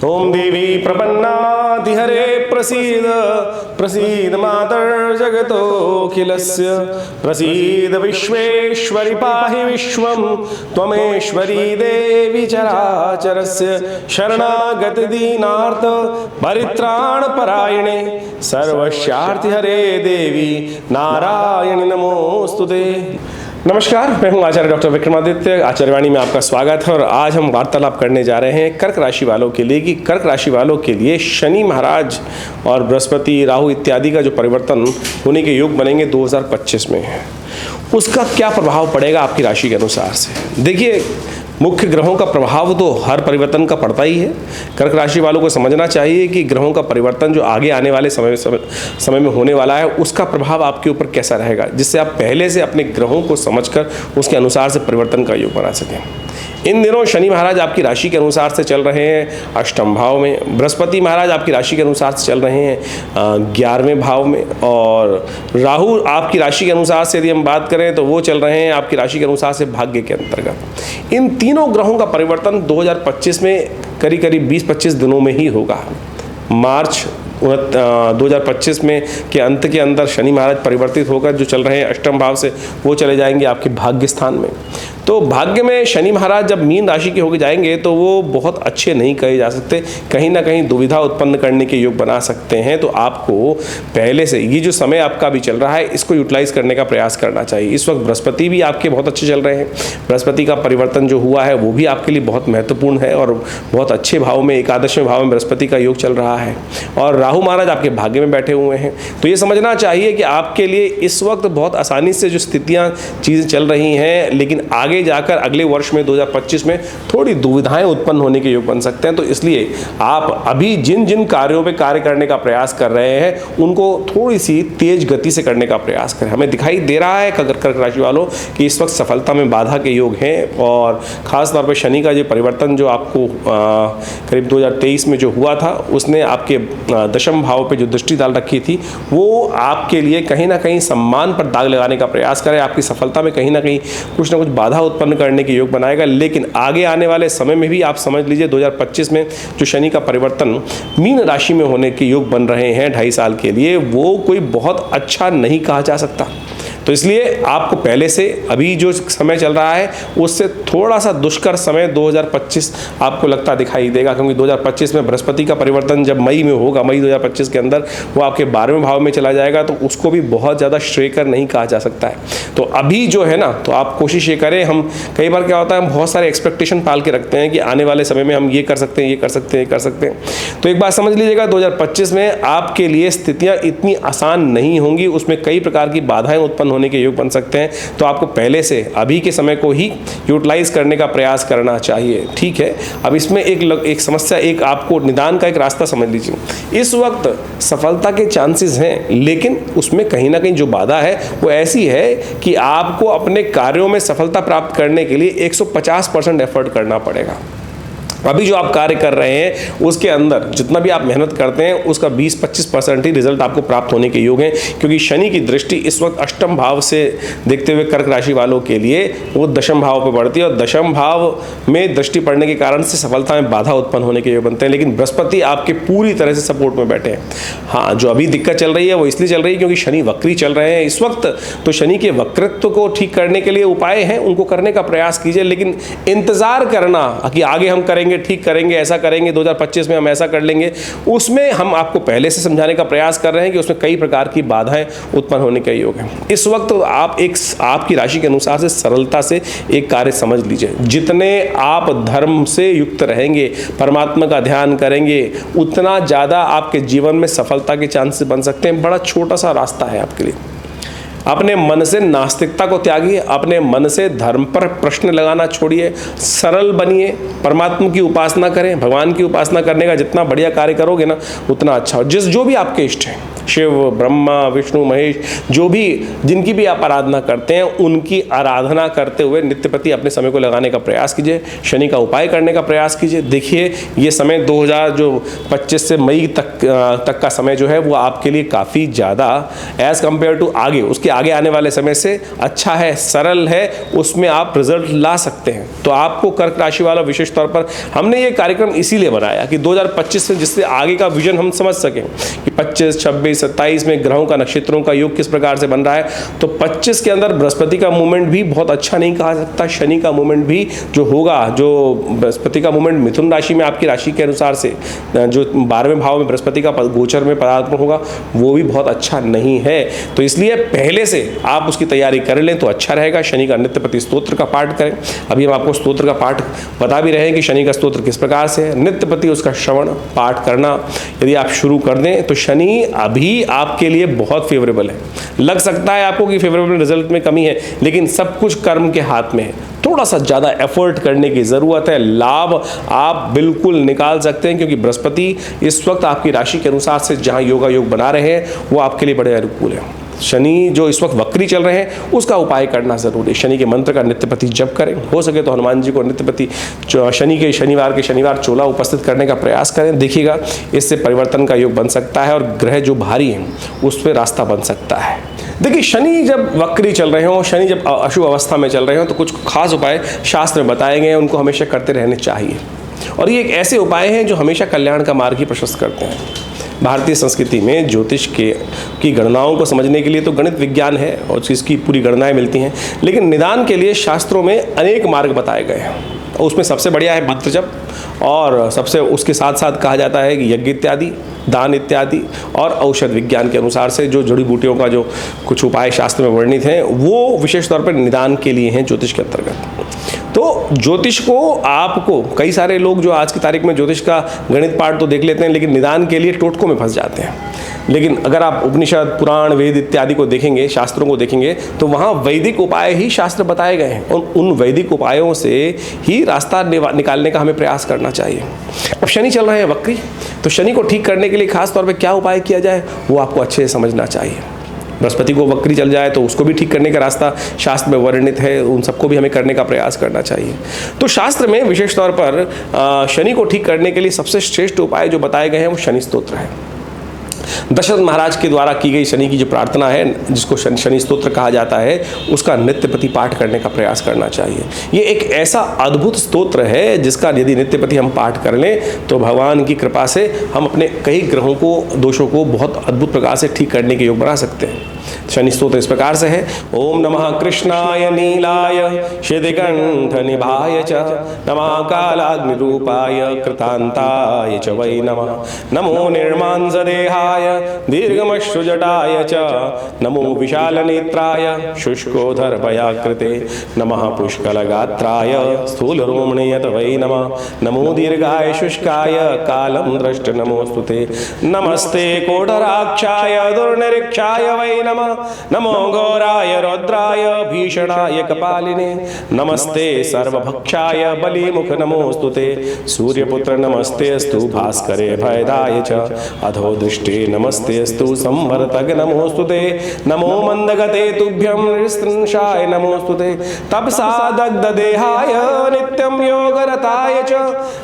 ओम देवी प्रपन्नातिहरे प्रसीद प्रसीद मातर्जगतोऽखिलस्य प्रसीद विश्वेश्वरि पाहि विश्वं त्वमेश्वरी देवी चराचरस्य शरणागत दीनार्थ परित्राण परायणे सर्वस्यार्तिहरे देवी नारायणी नमोस्तुते। नमस्कार, मैं हूं आचार्य डॉक्टर विक्रमादित्य। आचार्यवाणी में आपका स्वागत है और आज हम वार्तालाप करने जा रहे हैं कर्क राशि वालों के लिए कि कर्क राशि वालों के लिए शनि महाराज और बृहस्पति राहु इत्यादि का जो परिवर्तन होने के योग बनेंगे 2025 में, उसका क्या प्रभाव पड़ेगा आपकी राशि के अनुसार से। देखिए, मुख्य ग्रहों का प्रभाव तो हर परिवर्तन का पड़ता ही है। कर्क राशि वालों को समझना चाहिए कि ग्रहों का परिवर्तन जो आगे आने वाले समय में होने वाला है, उसका प्रभाव आपके ऊपर कैसा रहेगा, जिससे आप पहले से अपने ग्रहों को समझकर उसके अनुसार से परिवर्तन का योग बना सकें। इन दिनों शनि महाराज आपकी राशि के अनुसार से चल रहे हैं 8वें भाव में, बृहस्पति महाराज आपकी राशि के अनुसार से चल रहे हैं 11वें भाव में, और राहु आपकी राशि के अनुसार से यदि हम बात करें तो वो चल रहे हैं आपकी राशि के अनुसार से भाग्य के अंतर्गत। इन तीनों ग्रहों का परिवर्तन 2025 में करीब 20-25 दिनों में ही होगा। मार्च 2025 में के अंत के अंदर शनि महाराज परिवर्तित होकर जो चल रहे हैं 8वें भाव से, वो चले जाएंगे आपके भाग्य स्थान में। तो भाग्य में शनि महाराज जब मीन राशि के होकर जाएंगे तो वो बहुत अच्छे नहीं कहे जा सकते, कहीं ना कहीं दुविधा उत्पन्न करने के योग बना सकते हैं। तो आपको पहले से ये जो समय आपका भी चल रहा है, इसको यूटिलाइज करने का प्रयास करना चाहिए। इस वक्त बृहस्पति भी आपके बहुत अच्छे चल रहे हैं, बृहस्पति का परिवर्तन जो हुआ है वो भी आपके लिए बहुत महत्वपूर्ण है और बहुत अच्छे भाव में 11वें भाव में बृहस्पति का योग चल रहा है, और राहु महाराज आपके भाग्य में बैठे हुए हैं। तो ये समझना चाहिए कि आपके लिए इस वक्त बहुत आसानी से जो स्थितियाँ चीज़ें चल रही हैं, लेकिन आगे जाकर अगले वर्ष में 2025 में थोड़ी दुविधाएं उत्पन्न होने के योग बन सकते हैं। तो इसलिए आप अभी जिन जिन कार्यों पे कार्य करने का प्रयास कर रहे हैं, उनको थोड़ी सी तेज गति से करने का प्रयास करें। हमें दिखाई दे रहा है कर्क राशि वालों कि इस वक्त सफलता में बाधा के योग हैं, और खास तौर पर शनि का जो परिवर्तन जो आपको करीब 2023 में जो हुआ था, उसने आपके 10वें भाव पे जो दृष्टि डाल रखी थी, वो आपके लिए कहीं ना कहीं सम्मान पर दाग लगाने का प्रयास करें। आपकी सफलता में कहीं ना कहीं कुछ ना कुछ बाधा उत्पन्न करने के योग बनाएगा। लेकिन आगे आने वाले समय में भी आप समझ लीजिए 2025 में जो शनि का परिवर्तन मीन राशि में होने के योग बन रहे हैं 2.5 साल के लिए, वो कोई बहुत अच्छा नहीं कहा जा सकता। तो इसलिए आपको पहले से अभी जो समय चल रहा है उससे थोड़ा सा दुष्कर समय 2025 आपको लगता दिखाई देगा, क्योंकि 2025 में बृहस्पति का परिवर्तन जब मई में होगा, मई 2025 के अंदर वो आपके 12वें भाव में चला जाएगा, तो उसको भी बहुत ज़्यादा श्रेयकर नहीं कहा जा सकता है। तो अभी जो है ना, तो आप कोशिश ये करें, हम कई बार क्या होता है, हम बहुत सारे एक्सपेक्टेशन पाल के रखते हैं कि आने वाले समय में हम ये कर सकते हैं, ये कर सकते हैं, ये कर सकते हैं। तो एक बात समझ लीजिएगा, 2025 में आपके लिए स्थितियाँ इतनी आसान नहीं होंगी, उसमें कई प्रकार की बाधाएं उत्पन्न होने के योग बन सकते हैं। तो आपको पहले से अभी के समय को ही यूटिलाइज करने का प्रयास करना चाहिए, ठीक है। अब इसमें एक समस्या, एक आपको निदान का एक रास्ता समझ लीजिए। इस वक्त सफलता के चांसेस हैं, लेकिन उसमें कहीं ना कहीं जो बाधा है वो ऐसी है कि आपको अपने कार्यों में सफलता प्राप्त करने के लिए 150% एफर्ट करना पड़ेगा। अभी जो आप कार्य कर रहे हैं उसके अंदर जितना भी आप मेहनत करते हैं, उसका 20-25% ही रिजल्ट आपको प्राप्त होने के योग हैं, क्योंकि शनि की दृष्टि इस वक्त 8वें भाव से देखते हुए कर्क राशि वालों के लिए वो 10वें भाव पे पड़ती है, और 10वें भाव में दृष्टि पड़ने के कारण से सफलता में बाधा उत्पन्न होने के योग बनते हैं। लेकिन बृहस्पति आपके पूरी तरह से सपोर्ट में बैठे हैं। हाँ, जो अभी दिक्कत चल रही है वो इसलिए चल रही है क्योंकि शनि वक्री चल रहे हैं इस वक्त। तो शनि के वक्रित्व को ठीक करने के लिए उपाय हैं, उनको करने का प्रयास कीजिए, लेकिन इंतजार करना कि आगे हम करेंगे, ठीक करेंगे, ऐसा करेंगे, 2025 में हम ऐसा कर लेंगे, उसमें हम आपको पहले से समझाने का प्रयास कर रहे हैं कि उसमें कई प्रकार की बाधाएं उत्पन्न होने का योग है। इस वक्त आप आपकी राशि के अनुसार से सरलता से एक कार्य समझ लीजिए। जितने आप धर्म से युक्त रहेंगे, परमात्मा का ध्यान करेंगे, उतना ज़्यादा आपके जीवन में सफलता के चांसेस बन सकते हैं। बड़ा छोटा सा रास्ता है आपके लिए। अपने मन से नास्तिकता को त्यागिए, अपने मन से धर्म पर प्रश्न लगाना छोड़िए, सरल बनिए, परमात्मा की उपासना करें। भगवान की उपासना करने का जितना बढ़िया कार्य करोगे ना, उतना अच्छा हो। जो भी आपके इष्ट हैं, शिव, ब्रह्मा, विष्णु, महेश, जो भी जिनकी भी आप आराधना करते हैं, उनकी आराधना करते हुए नित्य प्रति अपने समय को लगाने का प्रयास कीजिए। शनि का उपाय करने का प्रयास कीजिए। देखिए, ये समय 2025 से मई तक का समय जो है वो आपके लिए काफ़ी ज़्यादा एज़ कम्पेयर टू आगे, उसके आगे आने वाले समय से अच्छा है, सरल है, उसमें आप रिजल्ट ला सकते हैं। तो आपको कर्क राशि वाला विशेष तौर पर हमने ये कार्यक्रम इसीलिए बनाया कि 2025 से जिससे आगे का विजन हम समझ सकें कि 25, 26, 27 में ग्रहों का, नक्षत्रों का योग किस प्रकार से बन रहा है। तो 25 के अंदर बृहस्पति का मूवमेंट भी बहुत अच्छा नहीं कहा सकता, शनि का मूवमेंट भी जो होगा, जो बृहस्पति का मूवमेंट मिथुन राशि में आपकी राशि के अनुसार से जो 12वें भाव में बृहस्पति का गोचर में पदार्पण होगा, वो भी बहुत अच्छा नहीं है। तो इसलिए पहले से आप उसकी तैयारी कर लें तो अच्छा रहेगा। शनि का नित्यपति स्तोत्र का पाठ करें। अभी हम आपको स्तोत्र का पाठ बता भी रहे हैं कि शनि का स्तोत्र किस प्रकार से है। नित्यपति उसका श्रवण पाठ करना यदि आप शुरू कर दें तो शनि अभी आपके लिए बहुत फेवरेबल है। लग सकता है आपको कि फेवरेबल रिजल्ट में कमी है, लेकिन सब कुछ कर्म के हाथ में है। थोड़ा सा ज़्यादा एफर्ट करने की ज़रूरत है। लाभ आप बिल्कुल निकाल सकते हैं, क्योंकि बृहस्पति इस वक्त आपकी राशि के अनुसार से जहाँ योगा योग बना रहे हैं वो आपके लिए बड़े अनुकूल है। शनि जो इस वक्त वक्री चल रहे हैं उसका उपाय करना जरूरी है। शनि के मंत्र का नित्यपति जप करें, हो सके तो हनुमान जी को नित्यपति शनि के शनिवार चोला उपस्थित करने का प्रयास करें। देखिएगा इससे परिवर्तन का योग बन सकता है और ग्रह जो भारी हैं उस पर रास्ता बन सकता है। देखिए शनि जब वक्री चल रहे हों, शनि जब अशुभ अवस्था में चल रहे हों, तो कुछ खास उपाय शास्त्र में बताए गए हैं, उनको हमेशा करते रहने चाहिए। और ये एक ऐसे उपाय हैं जो हमेशा कल्याण का मार्ग ही प्रशस्त करते हैं। भारतीय संस्कृति में ज्योतिष की गणनाओं को समझने के लिए तो गणित विज्ञान है और इसकी पूरी गणनाएं मिलती हैं, लेकिन निदान के लिए शास्त्रों में अनेक मार्ग बताए गए हैं। उसमें सबसे बढ़िया है मंत्र जप, और सबसे उसके साथ साथ कहा जाता है कि यज्ञ इत्यादि, दान इत्यादि, और औषध विज्ञान के अनुसार से जो जड़ी बूटियों का जो कुछ उपाय शास्त्र में वर्णित हैं वो विशेष तौर पर निदान के लिए हैं ज्योतिष के अंतर्गत। तो ज्योतिष को आपको कई सारे लोग जो आज की तारीख में ज्योतिष का गणित पाठ तो देख लेते हैं, लेकिन निदान के लिए टोटकों में फंस जाते हैं। लेकिन अगर आप उपनिषद, पुराण, वेद इत्यादि को देखेंगे, शास्त्रों को देखेंगे, तो वहाँ वैदिक उपाय ही शास्त्र बताए गए हैं और उन वैदिक उपायों से ही रास्ता निकालने का हमें प्रयास करना चाहिए। अब शनि चल रहे हैं वक्री, तो शनि को ठीक करने के लिए खास तौर पे क्या उपाय किया जाए वो आपको अच्छे से समझना चाहिए। बृहस्पति को वक्री चल जाए तो उसको भी ठीक करने का रास्ता शास्त्र में वर्णित है, उन सबको भी हमें करने का प्रयास करना चाहिए। तो शास्त्र में विशेष तौर पर शनि को ठीक करने के लिए सबसे श्रेष्ठ उपाय जो बताए गए हैं वो शनि स्तोत्र है। दशरथ महाराज के द्वारा की गई शनि की जो प्रार्थना है, जिसको शनि स्तोत्र कहा जाता है, उसका नित्यपति पाठ करने का प्रयास करना चाहिए। ये एक ऐसा अद्भुत स्तोत्र है जिसका यदि नित्यपति हम पाठ कर लें तो भगवान की कृपा से हम अपने कई ग्रहों को, दोषों को बहुत अद्भुत प्रकार से ठीक करने के योग बना सकते हैं। शनि स्तोत्र इस प्रकार से है। ओम नमः कृष्णाय नीलाय शितिकंठ निभाय च, नमः कालाग्नि रूपाय कृतांताय च वै नमः, नमो निर्मांस देहाय दीर्घमश्रुजटाय च, नमो विशाल नेत्राय शुष्कोधर भयाकृते, नमः पुष्कलगात्राय स्थूलरोमणीयत वै नमः, नमो दीर्घाय शुष्काय कालं द्रष्ट नमोस्तुते, नमस्ते कोटराक्षाय दुर्निरीक्षाय वै नमः, नमो घोराय रौद्राय भीषणाय कपालिने, नमस्ते सर्वभक्षाय बलिमुख नमोस्तुते, सूर्यपुत्र नमस्तेस्तु भास्करे भयदाय च, अधो दृष्टे नमस्तेस्तु संवर्तक नमोस्तुते, नमो मंदगते तुभ्यं निस्त्रंशाय नमोस्तुते, तपसा दग्ध देहाय नित्यं योगरताय च,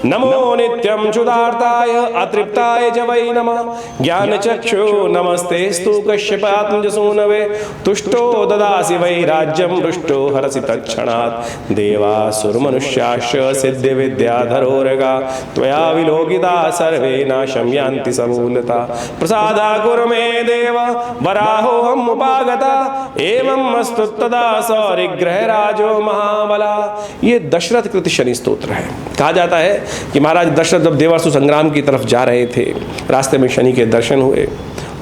नमो नित्यं क्षुधार्ताय अतृप्ताय च वै नमः, ज्ञानचक्षु नमस्तेस्तु कश्यपात्मजसूनवे, तुष्टो ददासि वै राज्यं रुष्टो हरसि तत्क्षणात्, देवासुरमनुष्याश्च सिद्धि विद्याधरोरगा, त्वया विलोकिता सर्वे नाशं यान्ति समूलता, प्रसादा कुरु मे देव वराहोऽहम् उपागता, एवं अस्तु तदा सौरिग्रहराजो महाबला। ये दशरथ कृत शनि स्तोत्र है। कहा जाता है कि महाराज दशरथ जब देवासुर संग्राम की तरफ जा रहे थे, रास्ते में शनि के दर्शन हुए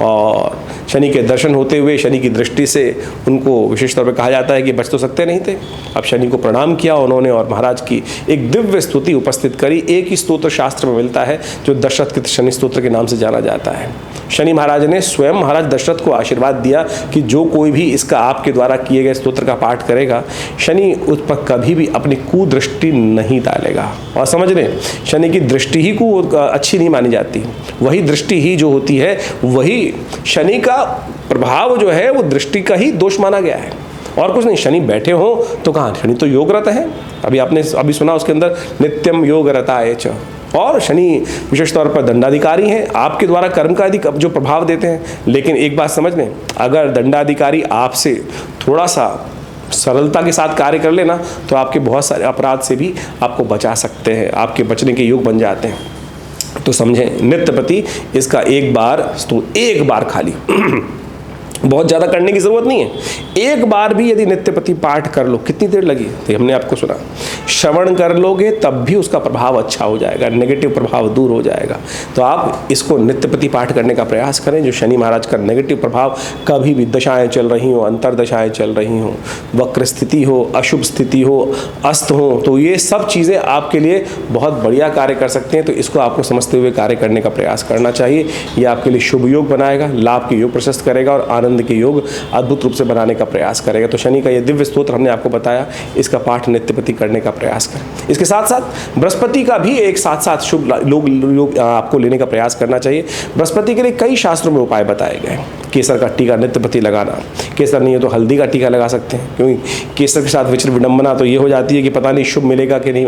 और शनि के दर्शन होते हुए शनि की दृष्टि से उनको विशेष तौर पर कहा जाता है कि बच तो सकते नहीं थे। अब शनि को प्रणाम किया उन्होंने और महाराज की एक दिव्य स्तुति उपस्थित करी। एक ही स्तोत्र शास्त्र में मिलता है जो दशरथ कृत शनि स्तोत्र के नाम से जाना जाता है। शनि महाराज ने स्वयं महाराज दशरथ को आशीर्वाद दिया कि जो कोई भी इसका आपके द्वारा किए गए स्तोत्र का पाठ करेगा, शनि उस पर कभी भी अपनी कुदृष्टि नहीं डालेगा। और समझ लें, शनि की दृष्टि ही को अच्छी नहीं मानी जाती, वही दृष्टि ही जो होती है, वही शनि का प्रभाव जो है वो दृष्टि का ही दोष माना गया है और कुछ नहीं। शनि बैठे हो तो कहाँ, शनि तो योगरत है। अभी आपने अभी सुना उसके अंदर नित्यम योगरताय च, और शनि विशेष तौर पर दंडाधिकारी हैं, आपके द्वारा कर्म का अधिक जो प्रभाव देते हैं। लेकिन एक बात समझ लें, अगर दंडाधिकारी आपसे थोड़ा सा सरलता के साथ कार्य कर लेना तो आपके बहुत सारे अपराध से भी आपको बचा सकते हैं, आपके बचने के योग बन जाते हैं। तो समझें, नित्यपति इसका एक बार खाली बहुत ज़्यादा करने की ज़रूरत नहीं है। एक बार भी यदि नित्यपति पाठ कर लो, कितनी देर लगी तो हमने आपको सुना, श्रवण कर लोगे तब भी उसका प्रभाव अच्छा हो जाएगा, नेगेटिव प्रभाव दूर हो जाएगा। तो आप इसको नित्यपति पाठ करने का प्रयास करें। जो शनि महाराज का नेगेटिव प्रभाव, कभी भी दशाएं चल रही हो, अंतरदशाएं चल रही हो, वक्र स्थिति हो, अशुभ स्थिति हो, अस्त हो, तो ये सब चीज़ें आपके लिए बहुत बढ़िया कार्य कर सकते हैं। तो इसको आपको समझते हुए कार्य करने का प्रयास करना चाहिए। ये आपके लिए शुभ योग बनाएगा, लाभ के योग प्रशस्त करेगा और आनंद के योग अद्भुत रूप से बनाने का प्रयास करेगा। तो शनि का ये दिव्य स्तोत्र हमने आपको बताया, इसका पाठ नित्यपति करने का प्रयास करें। इसके साथ साथ बृहस्पति का भी एक साथ शुभ योग आपको लेने का प्रयास करना चाहिए। बृहस्पति के लिए कई शास्त्रों में उपाय बताए गए। केसर का टीका नित्यपति लगाना, केसर नहीं है तो हल्दी का टीका लगा सकते हैं, क्योंकि केसर के साथ विचित्र विडंबना तो ये हो जाती है कि पता नहीं शुभ मिलेगा कि नहीं,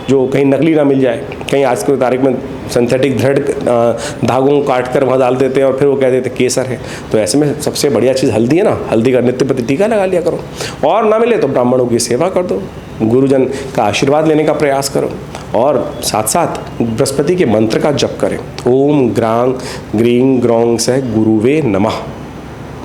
जो कहीं नकली ना मिल जाए। कहीं आज की तारीख में सिंथेटिक दृढ़ धागों को काट कर वहाँ डाल देते हैं और फिर वो कह देते केसर है। तो ऐसे में सबसे बढ़िया चीज़ हल्दी है ना, हल्दी का नित्यपति टीका लगा लिया करो। और ना मिले तो ब्राह्मणों की सेवा कर दो, गुरुजन का आशीर्वाद लेने का प्रयास करो और साथ साथ बृहस्पति के मंत्र का जप करें। ओम ग्रांग ग्रीं ग्रौं सह गुरुवे नमः।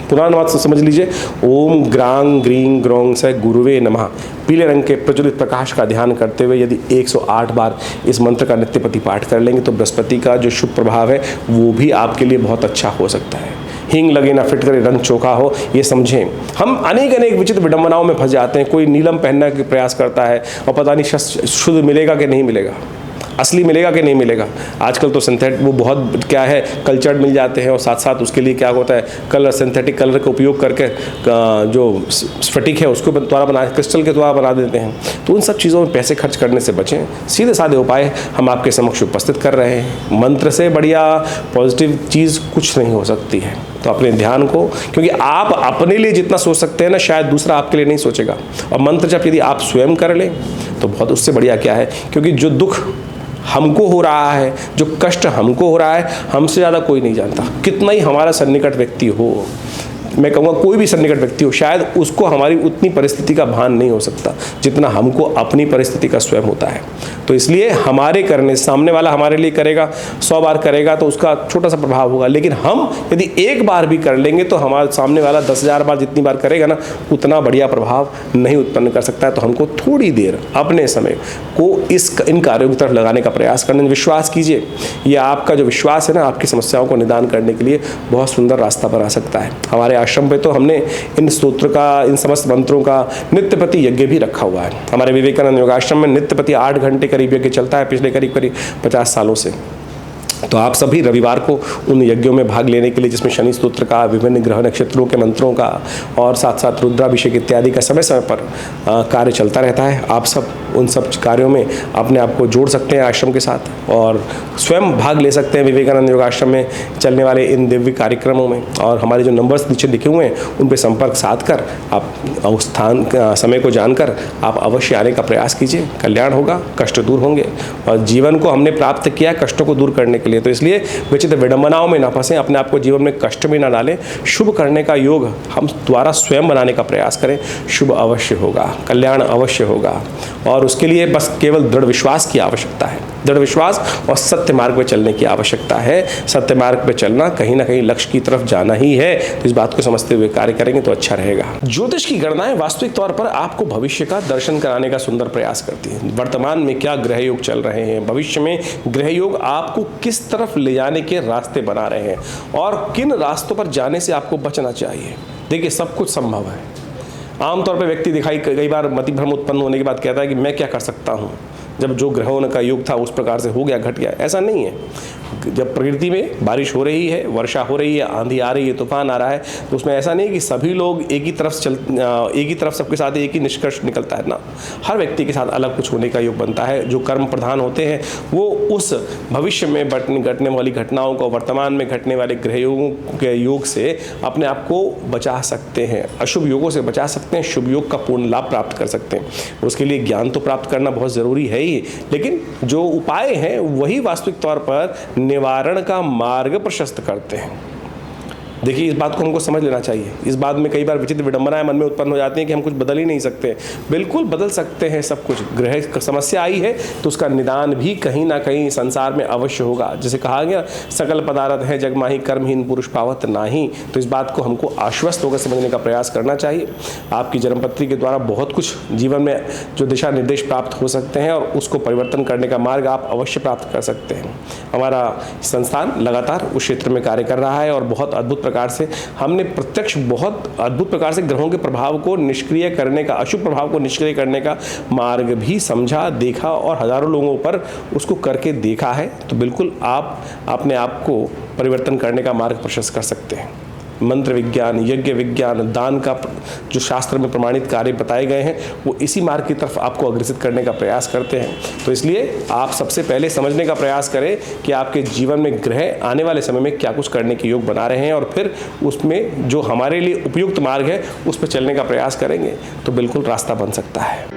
पुराना बात समझ लीजिए, ओम ग्रांग ग्रीं ग्रौं सह गुरुवे नमः। पीले रंग के प्रज्वलित प्रकाश का ध्यान करते हुए यदि 108 बार इस मंत्र का नित्यपति पाठ कर लेंगे तो बृहस्पति का जो शुभ प्रभाव है वो भी आपके लिए बहुत अच्छा हो सकता है। हींग लगे ना फिट करे रंग चोखा हो, ये समझें। हम अनेक विचित्र विडंबनाओं में फंस जाते हैं। कोई नीलम पहनने का प्रयास करता है और पता नहीं शुद्ध मिलेगा कि नहीं मिलेगा, असली मिलेगा कि नहीं मिलेगा। आजकल तो सिंथेटिक वो बहुत क्या है, कल्चर्ड मिल जाते हैं और साथ साथ उसके लिए क्या होता है, कलर सिंथेटिक कलर का उपयोग करके जो स्फटिक है उसको द्वारा बना, क्रिस्टल के द्वारा बना देते हैं। तो उन सब चीज़ों में पैसे खर्च करने से बचें। सीधे साधे उपाय हम आपके समक्ष उपस्थित कर रहे हैं। मंत्र से बढ़िया पॉजिटिव चीज़ कुछ नहीं हो सकती है। तो अपने ध्यान को, क्योंकि आप अपने लिए जितना सोच सकते हैं ना, शायद दूसरा आपके लिए नहीं सोचेगा। और मंत्र जब यदि आप स्वयं कर लें तो बहुत उससे बढ़िया क्या है, क्योंकि जो दुख हमको हो रहा है, जो कष्ट हमको हो रहा है, हमसे ज़्यादा कोई नहीं जानता। कितना ही हमारा सन्निकट व्यक्ति हो, मैं कहूँगा कोई भी सन्निकट व्यक्ति हो, शायद उसको हमारी उतनी परिस्थिति का भान नहीं हो सकता जितना हमको अपनी परिस्थिति का स्वयं होता है। तो इसलिए हमारे करने, सामने वाला हमारे लिए करेगा, 100 बार करेगा तो उसका छोटा सा प्रभाव होगा, लेकिन हम यदि एक बार भी कर लेंगे तो हमारे सामने वाला 10,000 बार जितनी बार करेगा ना, उतना बढ़िया प्रभाव नहीं उत्पन्न कर सकता है। तो हमको थोड़ी देर अपने समय को इन कार्यों की तरफ लगाने का प्रयास करने, विश्वास कीजिए, ये आपका जो विश्वास है ना, आपकी समस्याओं को निदान करने के लिए बहुत सुंदर रास्ता बना सकता है। हमारे आश्रम पे तो हमने इन स्तोत्र का, इन समस्त मंत्रों का नित्यपति यज्ञ भी रखा हुआ है। हमारे विवेकानंद योगाश्रम में नित्यपति 8 घंटे करीब यज्ञ चलता है पिछले करीब 50 सालों से। तो आप सभी रविवार को उन यज्ञों में भाग लेने के लिए, जिसमें शनि स्तोत्र का, विभिन्न ग्रह नक्षत्रों के मंत्रों का और साथ साथ रुद्राभिषेक इत्यादि का समय समय पर कार्य चलता रहता है। आप सब उन सब कार्यों में अपने आप को जोड़ सकते हैं आश्रम के साथ और स्वयं भाग ले सकते हैं विवेकानंद योगाश्रम में चलने वाले इन दिव्य कार्यक्रमों में। और हमारे जो नंबर्स नीचे लिखे हुए हैं उन पर संपर्क साध कर आप उस स्थान समय को जानकर आप अवश्य आने का प्रयास कीजिए। कल्याण होगा, कष्ट दूर होंगे और जीवन को हमने प्राप्त किया है कष्टों को दूर करने के लिए। तो इसलिए विचित्र विडंबनाओं में ना फंसें, अपने आप को जीवन में कष्ट में ना डालें। शुभ करने का योग हम द्वारा स्वयं बनाने का प्रयास करें। शुभ अवश्य होगा, कल्याण अवश्य होगा और उसके लिए बस केवल दृढ़ विश्वास की आवश्यकता है। दृढ़ विश्वास और सत्य मार्ग पर चलने की आवश्यकता है। सत्य मार्ग पर चलना, कहीं ना कहीं लक्ष्य की तरफ जाना ही है। तो इस बात को समझते हुए कार्य करेंगे तो अच्छा रहेगा। ज्योतिष की गणनाएं वास्तविक तौर पर आपको भविष्य का दर्शन कराने का सुंदर प्रयास करती है। वर्तमान में क्या ग्रह योग चल रहे हैं, भविष्य में ग्रह योग आपको किस तरफ ले जाने के रास्ते बना रहे हैं और किन रास्तों पर जाने से आपको बचना चाहिए। देखिए, सब कुछ संभव है। आमतौर पर व्यक्ति दिखाई कई बार मति भ्रम उत्पन्न होने के बाद कहता है कि मैं क्या कर सकता हूँ, जब जो ग्रहों का योग था उस प्रकार से हो गया, घट गया। ऐसा नहीं है। जब प्रकृति में बारिश हो रही है, वर्षा हो रही है, आंधी आ रही है, तूफान आ रहा है, तो उसमें ऐसा नहीं कि सभी लोग एक ही तरफ सबके साथ एक ही निष्कर्ष निकलता है ना। हर व्यक्ति के साथ अलग कुछ होने का योग बनता है। जो कर्म प्रधान होते हैं वो उस भविष्य में घटने वाली घटनाओं को, वर्तमान में घटने वाले ग्रह योगों के योग से अपने आप को बचा सकते हैं, अशुभ योगों से बचा सकते हैं, शुभ योग का पूर्ण लाभ प्राप्त कर सकते हैं। उसके लिए ज्ञान तो प्राप्त करना बहुत ज़रूरी है ही, लेकिन जो उपाय हैं वही वास्तविक तौर पर निवारण का मार्ग प्रशस्त करते हैं। देखिए, इस बात को हमको समझ लेना चाहिए। इस बात में कई बार विचित्र विडंबनाएं मन में उत्पन्न हो जाती हैं कि हम कुछ बदल ही नहीं सकते। बिल्कुल बदल सकते हैं सब कुछ। ग्रह समस्या आई है तो उसका निदान भी कहीं ना कहीं संसार में अवश्य होगा। जैसे कहा गया, सकल पदार्थ है जग माही, कर्महीन पुरुष पावत नाही। तो इस बात को हमको आश्वस्त होकर समझने का प्रयास करना चाहिए। आपकी जन्मपत्री के द्वारा बहुत कुछ जीवन में जो दिशा निर्देश प्राप्त हो सकते हैं और उसको परिवर्तन करने का मार्ग आप अवश्य प्राप्त कर सकते हैं। हमारा संस्थान लगातार उस क्षेत्र में कार्य कर रहा है और बहुत अद्भुत प्रकार से हमने प्रत्यक्ष बहुत अद्भुत प्रकार से ग्रहों के प्रभाव को निष्क्रिय करने का, अशुभ प्रभाव को निष्क्रिय करने का मार्ग भी समझा, देखा और हजारों लोगों पर उसको करके देखा है। तो बिल्कुल आप अपने आप को परिवर्तन करने का मार्ग प्रशस्त कर सकते हैं। मंत्र विज्ञान, यज्ञ विज्ञान, दान का जो शास्त्र में प्रमाणित कार्य बताए गए हैं वो इसी मार्ग की तरफ आपको अग्रसित करने का प्रयास करते हैं। तो इसलिए आप सबसे पहले समझने का प्रयास करें कि आपके जीवन में ग्रह आने वाले समय में क्या कुछ करने के योग बना रहे हैं और फिर उसमें जो हमारे लिए उपयुक्त मार्ग है उस पर चलने का प्रयास करेंगे तो बिल्कुल रास्ता बन सकता है।